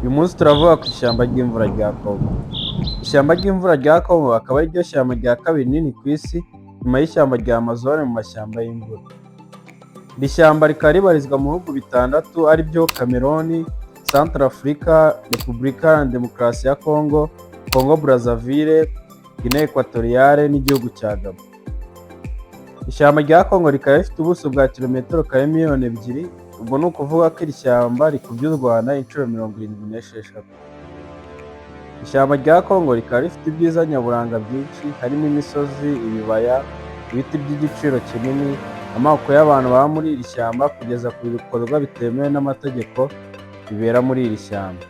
Uyu munsi turavuga ku ishyamba ry'imvura rya Congo. Ishyamba ry'imvura rya Congo akaba ari ryo shyamba rya kabiri rinini ku isi nyuma y'ishyamba rya Amazon mu mashyamba y'imvura. Iri shyamba rikaba ribarizwa mu bihugu bitandatu ari byo Cameroon, Centrafrica, Repubulika Iharanira Demokarasi ya Congo, Congo Brazzaville, Guinea Equatoriale n'igihugu cya Gabon. Ishyamba rya Congo rikaba rifite ubuso bwa kilometero kare miliyoni 2, ubwo ni ukuvuga ko iri shyamba rikubye u Rwanda inshuro 76. Ishyamba rya Congo rikaba rifite ibyiza nyaburanga byinshi harimo imisozi, ibibaya, ibiti by'igiciro kinini, amoko y'abantu baba muri iri shyamba kugeza ku bikorwa bitemewe n'amategeko bibera muri iri shyamba.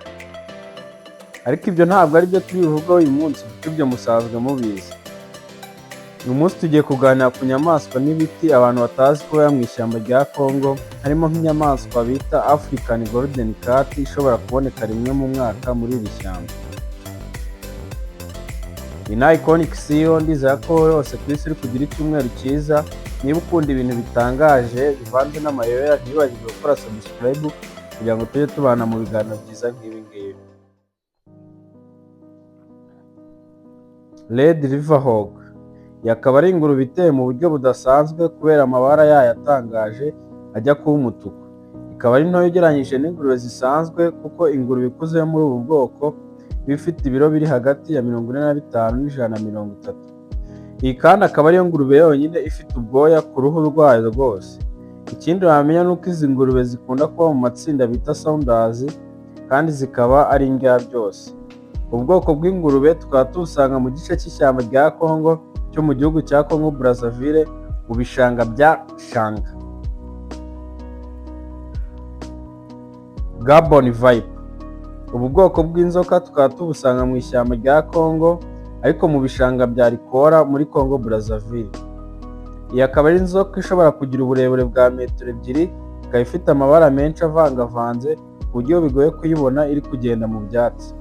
Ariko ibyo ntabwo ari byo turi buvugaho uyu munsi kuko ibyo musanzwe mubizi. Uyu munsi tugiye kuganira ku nyamaswa n'ibiti abantu batazi ko biba mu ishyamba rya Congo, harimo nk'inyamaswa bita African Golden Cat ishobora kuboneka rimwe mu mwaka muri iri shyamba. Iyi ni Iconic CEO, ndizera ko wowe hose ku isi uri kugira icyumweru cyiza. Niba ukunda ibintu bitangaje bivanze n'amayobera, ntibibagirwe gukora subscribe kugira ngo tujye tubana mu biganiro byiza nk'ibi ngibi. Red River Hog. Iyi akaba ari ingurube iteye mu buryo budasanzwe kubera amabara yayo atangaje ajya kuba umutuku. Ikaba ari ntoya ugereranyije n'ingurube zisanzwe kuko ingurube ikuze yo muri ubu bwoko iba ifite ibiro biri hagati ya 45 n'130. Iyi kandi akaba ariyo ngurube yonyine ifite ubwoya ku ruhu rwayo rwose. Ikindi wamenya ni uko izi ngurube zikunda kuba mu matsinda bita Sounders kandi zikaba ari indyabyose. Ubwoko bw'ingurube tukaba tubusanga mu gice cy'ishyamba rya Congo cyo mu gihugu cya Congo Brazzaville mu bishanga bya Shanga. Gabon Viper. Ubu bwoko bw'inzoka tukaba tubusanga mu ishyamba rya Congo ariko mu bishanga bya Rikora muri Congo Brazzaville. Iyi akaba ari inzoka ishobora kugira uburebure bwa metero 2, ikaba ifite amabara menshi avangavanze ku buryo bigoye kuyibona iri kugenda mu byatsi.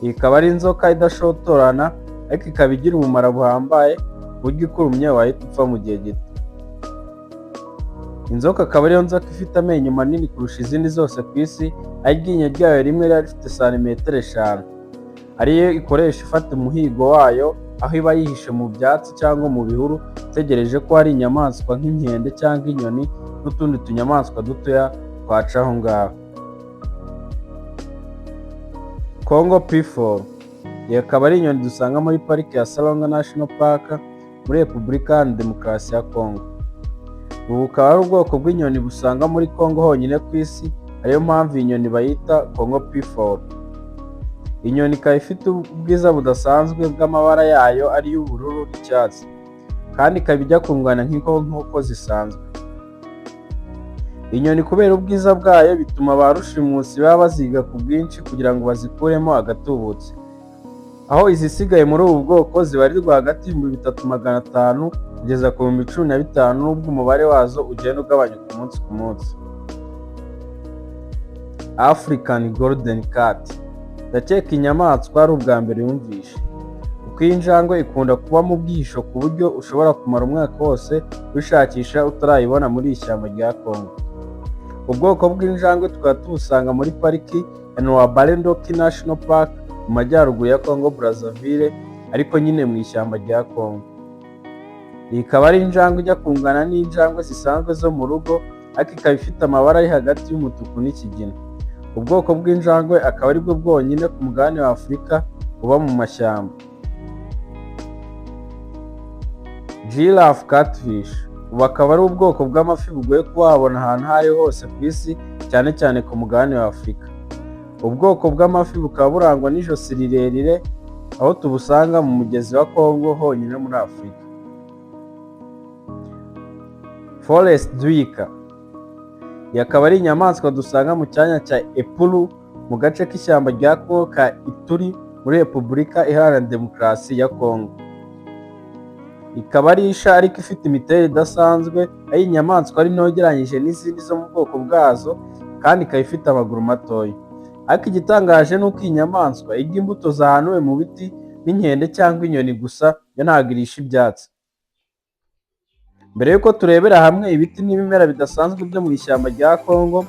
Iyi ikaba ari inzoka idashotorana ariko ikaba igira umumaro buhambaye ku buryo ikurumye wahita upfa mu gihe gito. Inzoka akaba ariyo nzoka ifite amenyo manini kurusha izindi zose ku isi, aho iryinyo ryayo rimwe riba rifite santimetero 5, ariyo ikoresha ifata umuhigo wayo aho iba yihishe mu byatsi cyangwa mu bihuru itegereje ko hari inyamaswa nk'inkende cyangwa inyoni n'utundi tunyamaswa dutoya twaca aho ngaho. Congo P4. Iyi akaba ari inyoni dusanga muri pariki ya Salonga National Park muri Repubulika Iharanira Demokarasi ya Congo. Ubu bukaba ari ubwoko bw'inyoni busanga muri Congo honyine ku isi, ariyo mpamvu iyi nyoni bayita Congo P4. Inyoni ikaba ifite ubwiza budasanzwe bw'amabara yayo ari y'ubururu n'icyatsi, kandi ikaba ijya kungana nk'inkoko zisanzwe. Inyoni kubera ubwiza bwayo bituma ba rushimusi baba baziga ku bwinshi kugira ngo bazikuremo agatubutse, aho izisigaye muri ubu bwoko zibarirwa hagati y'3,500 kugeza ku 15,000 n'ubwo umubare wazo ugenda ugabanyuka umunsi ku munsi. African Golden Cat. Ndakeka inyamaswa ari ubwa mbere yumvishe, kuko iyi njangwe ikunda kuba mu bwihisho ku buryo ushobora kumara umwaka wose wishakisha utarayibona muri iri shyamba rya Congo. Ubwoko bw'injangwe tukaba tubusanga muri pariki ya Nwabalendoki National Park mu majyaruguru ya Congo Brazzaville, ariko nyine mu ishyamba rya Congo. Iyi ikaba ari injangwe ijya kungana n'injangwe zisanzwe zo mu rugo, ariko ikaba ifite amabara ari hagati y'umutuku n'ikigina. Ubwoko bw'injangwe akaba ari bwo bwonyine ku mugabane wa Afurika buba mu mashyamba. Giraffe Catfish. Ubu akaba ari ubwoko bw'amafi bugoye kuba wabona ahantu aho ari hose ku isi, cyane cyane ku mugabane wa Afurika. Ubwoko bw'amafi bukaba burangwa n'ijosi rirerire, aho tubusanga mu mugezi wa Congo honyine muri Afurika. Forest Duiker. Iyi akaba ari inyamaswa dusanga mu cyanya cya Epulu mu gace k'ishyamba rya Congo ka Ituri muri Repubulika Iharanira Demokarasi ya Congo. Ikaba ari isha ariko ifite imiterere idasanzwe, aho iyi nyamaswa ari nto ugereranyije n'izindi zo mu bwoko bwazo, kandi ikaba ifite amaguru matoya. Ariko igitangaje ni uko iyi nyamaswa irya imbuto zahanuwe mu biti n'inkende cyangwa inyoni gusa, yo ntabwo irisha ibyatsi. Mbere y'uko turebera hamwe ibiti n'ibimera bidasanzwe byo mu ishyamba rya Congo,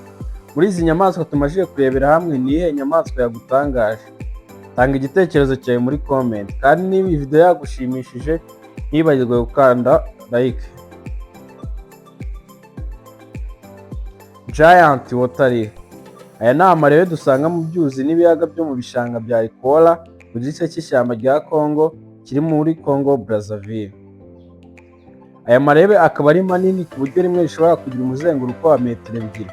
Muri izi nyamaswa tumajije kurebera hamwe, ni iyihe nyamaswa yagutangaje? Tanga igitekerezo cyawe muri comment, kandi niba iyi video yagushimishije ntibagirwe gukanda like. Giant water lily. Aya ni amarebe dusanga mu byuzi n'ibiyaga byo mu bishanga bya Ikola mu gice cy'ishyamba rya Congo kiri muri Congo Brazzaville. Aya marebe akaba ari manini ku buryo rimwe rishobora kugira umuzenguruko wa metero 2,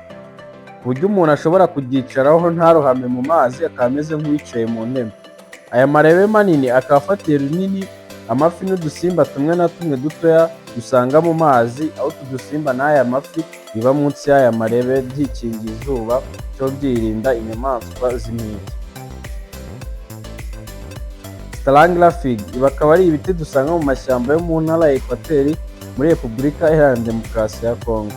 ku buryo umuntu ashobora kuryicaraho ntarohame mu mazi, akaba ameze nk'uwicaye mu ntebe. Aya marebe manini akaba afatiye runini amafi n'udusimba tumwe na tumwe dutoya dusanga mu mazi, aho utu dusimba n'aya mafi biba munsi y'aya marebe byikingiye izuba cyo byirinda inyamaswa z'impigi. Strangler fig ibi akaba ari ibiti dusanga mu mashyamba yo mu ntara ya Ekwateri muri Repubulika Iharanira Demokarasi ya Congo.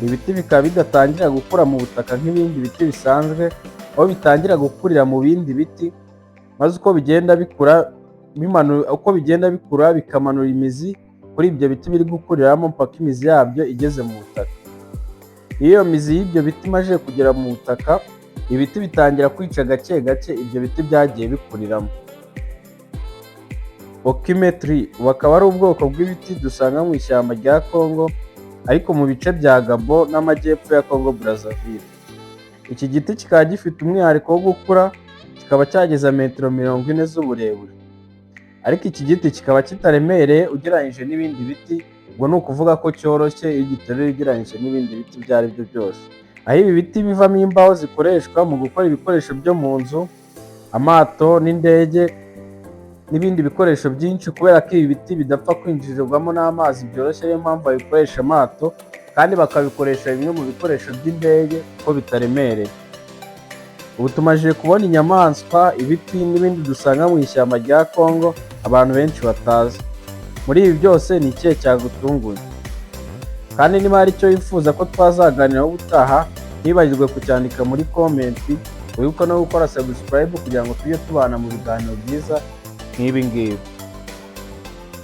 Ibiti bikaba bidatangira gukura mu butaka nk'ibindi biti bisanzwe, aho bitangira gukurira mu bindi biti, maze uko bigenda bikura bikamanura imizi kuri ibyo biti biri gukuriramo mpaka imizi yabyo igeze mu butaka. Iyo mizi y'ibyo biti imaze kugera mu butaka, ibiti bitangira kwica gake gake ibyo biti byagiye bikuriramo. Okime tree bakaba ari ubwoko bw'ibiti dusanga mu ishyamba rya Congo, ariko mu bice bya Gabon n'amajyepfo ya Congo Brazzaville. Iki giti kikaba gifite umwihariko wo gukura, kikaba cyageza metero 40 z'uburebure, ariko iki giti kikaba kitaremereye ugereranyije n'ibindi biti, ngo ni ukuvuga ko cyoroshye iyo giteruye ugereranyije n'ibindi biti ibyo ari byo byose. Aho ibi biti bivamo imbaho zikoreshwa mu gukora ibikoresho byo mu nzu, amato n'indege n'ibindi bikoresho byinshi, kubera ko ibi biti bidapfa kwinjirirwamo n'amazi byoroshye, niyo mpamvu babikoresha amato, kandi bakabikoresha bimwe mu bikoresho by'indege ko bitaremereye. Ubu tumajije kubona inyamaswa, ibiti n'ibindi dusanga mu ishyamba rya Congo abantu benshi batazi. Muri ibi byose ni ikihe cyagutunguye? Kandi niba hari icyo wifuza ko twazaganiraho ubutaha, ntibagirwe kucyandika muri comment, wibuke no gukora subscribe kugira ngo tujye tubana mu biganiro byiza nk'ibi ngibi.